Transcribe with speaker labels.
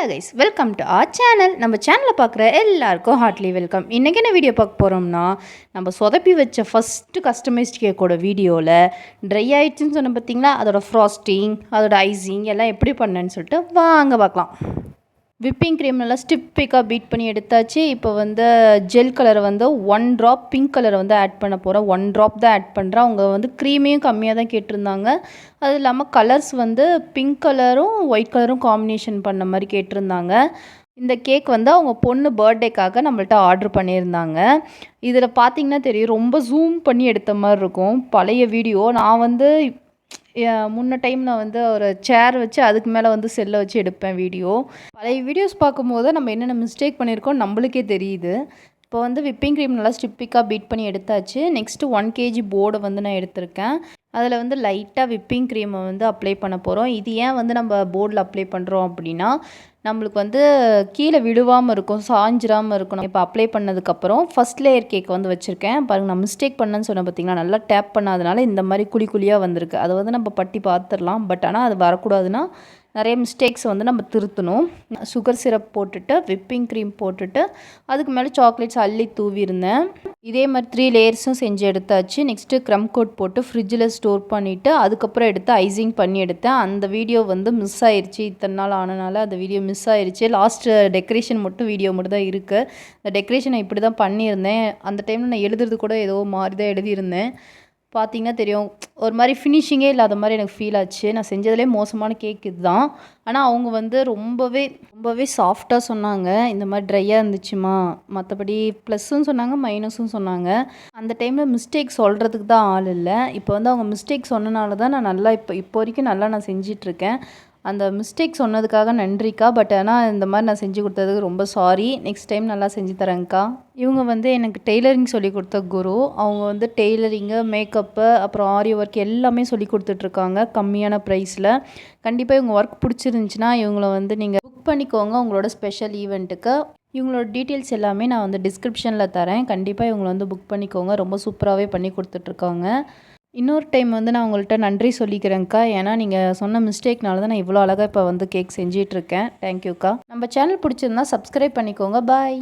Speaker 1: Hello guys, welcome to R channel. நம்ம சேனலை பார்க்குற எல்லாருக்கும் ஹார்ட்லி வெல்கம். இன்றைக்கி என்ன வீடியோ பார்க்க போகிறோம்னா, நம்ம சொதப்பி வச்ச ஃபஸ்ட்டு கஸ்டமைஸ்ட் கேக்கோட வீடியோவில் ட்ரை ஆகிடுச்சின்னு சொன்ன பார்த்தீங்களா, அதோட ஃப்ராஸ்டிங், அதோட ஐசிங் எல்லாம் எப்படி பண்ணேன்னு சொல்லிட்டு வாங்க பார்க்கலாம். விப்பிங் க்ரீம் நல்லா ஸ்டிப்பிக்காக பீட் பண்ணி எடுத்தாச்சு. இப்போ வந்து ஜெல் கலரை வந்து 1 ட்ராப் பிங்க் கலரை வந்து ஆட் பண்ண போகிறேன். 1 ட்ராப் தான் ஆட் பண்ணுறேன். அவங்க வந்து க்ரீமையும் கம்மியாக தான் கேட்டிருந்தாங்க. அது இல்லாமல் கலர்ஸ் வந்து பிங்க் கலரும் ஒயிட் கலரும் காம்பினேஷன் பண்ண மாதிரி கேட்டிருந்தாங்க. இந்த கேக் வந்து அவங்க பொண்ணு பர்த்டேக்காக நம்மள்ட்ட ஆர்டர் பண்ணியிருந்தாங்க. இதில் பார்த்திங்கன்னா தெரியும், ரொம்ப ஜூம் பண்ணி எடுத்த மாதிரி இருக்கும். பழைய வீடியோ நான் வந்து முன்ன டைமில் வந்து ஒரு சேர் வச்சு அதுக்கு மேலே வந்து செல்லை வச்சு எடுப்பேன் வீடியோ. பழைய வீடியோஸ் பார்க்கும்போது நம்ம என்னென்ன மிஸ்டேக் பண்ணியிருக்கோம் நம்மளுக்கே தெரியுது. இப்போ வந்து விப்பிங் க்ரீம் நல்லா ஸ்டிப்பிக்காக பீட் பண்ணி எடுத்தாச்சு. நெக்ஸ்ட்டு 1 kg போர்டை வந்து நான் எடுத்திருக்கேன். அதில் வந்து லைட்டாக விப்பிங் க்ரீமை வந்து அப்ளை பண்ண போகிறோம். இது ஏன் வந்து நம்ம போர்டில் அப்ளை பண்ணுறோம் அப்படின்னா, நம்மளுக்கு வந்து கீழே விழுவாமல் இருக்கும், சாஞ்சிராமல் இருக்கணும். இப்போ அப்ளை பண்ணதுக்கப்புறம் ஃபஸ்ட் லேயர் கேக் வந்து வச்சுருக்கேன். பாருங்கள், நான் மிஸ்டேக் பண்ணேன்னு சொன்னேன் பார்த்தீங்களா, நல்லா டேப் பண்ணாதனால இந்த மாதிரி குழி குழியாக வந்திருக்கு. அதை வந்து நம்ம பட்டி பார்த்துடலாம். பட் ஆனால் அது வரக்கூடாதுன்னா நிறைய மிஸ்டேக்ஸ் வந்து நம்ம திருத்தணும். சுகர் சிரப் போட்டுட்டு விப்பிங் க்ரீம் போட்டுட்டு அதுக்கு மேலே சாக்லேட்ஸ் அள்ளி தூவிருந்தேன். இதே மாதிரி 3 லேயர்ஸும் செஞ்சு எடுத்தாச்சு. நெக்ஸ்ட்டு க்ரம் கோட் போட்டு ஃப்ரிட்ஜில் ஸ்டோர் பண்ணிவிட்டு அதுக்கப்புறம் எடுத்து ஐசிங் பண்ணி எடுத்தேன். அந்த வீடியோ வந்து மிஸ் ஆயிடுச்சு. இத்தனை நாள் ஆனனால அந்த வீடியோ மிஸ் ஆயிடுச்சு. லாஸ்ட்டு டெக்கரேஷன் மட்டும் வீடியோ மட்டும் தான் இருக்குது. இந்த டெக்கரேஷனை இப்படி தான் பண்ணியிருந்தேன். அந்த டைமில் நான் எழுதுறது கூட ஏதோ மாதிரி தான் எழுதியிருந்தேன். பார்த்திங்கன்னா தெரியும், ஒரு மாதிரி ஃபினிஷிங்கே இல்லாத மாதிரி எனக்கு ஃபீல் ஆச்சு. நான் செஞ்சதுலேயே மோசமான கேக் இது தான். ஆனால் அவங்க வந்து ரொம்பவே சாஃப்டாக சொன்னாங்க. இந்த மாதிரி ட்ரையாக இருந்துச்சுமா, மற்றபடி ப்ளஸ்ஸும் சொன்னாங்க மைனஸும் சொன்னாங்க. அந்த டைமில் மிஸ்டேக் சொல்கிறதுக்கு தான் ஆள் இல்லை. இப்போ வந்து அவங்க மிஸ்டேக் சொன்னனால தான் நான் நல்லா இப்போ வரைக்கும் நல்லா நான் செஞ்சிட்ருக்கேன். அந்த மிஸ்டேக் சொன்னதுக்காக நன்றிக்கா. பட் ஆனால் இந்த மாதிரி நான் செஞ்சு கொடுத்ததுக்கு ரொம்ப சாரி. நெக்ஸ்ட் டைம் நல்லா செஞ்சு தரேங்க்கா. இவங்க வந்து எனக்கு டெய்லரிங் சொல்லி கொடுத்த குரு. அவங்க வந்து டெய்லரிங்கு, மேக்கப்பு, அப்புறம் ஆரி ஒர்க் எல்லாமே சொல்லி கொடுத்துட்ருக்காங்க கம்மியான ப்ரைஸில். கண்டிப்பாக இவங்க ஒர்க் பிடிச்சிருந்துச்சின்னா இவங்கள வந்து நீங்கள் புக் பண்ணிக்கோங்க உங்களோட ஸ்பெஷல் ஈவெண்ட்டுக்கு. இவங்களோட டீட்டெயில்ஸ் எல்லாமே நான் வந்து டிஸ்கிரிப்ஷனில் தரேன். கண்டிப்பாக இவங்களை வந்து புக் பண்ணிக்கோங்க. ரொம்ப சூப்பராகவே பண்ணி கொடுத்துட்ருக்காங்க. இன்னொரு டைம் வந்து நான் உங்கள்கிட்ட நன்றி சொல்லிக்கிறேங்க்கா. ஏன்னா நீங்கள் சொன்ன மிஸ்டேக்னால தான் நான் இவ்வளோ அழகாக இப்போ வந்து கேக் செஞ்சிட்ருக்கேன். தேங்க்யூக்கா. நம்ம சேனல் பிடிச்சிருந்தா சப்ஸ்கிரைப் பண்ணிக்கோங்க. பாய்.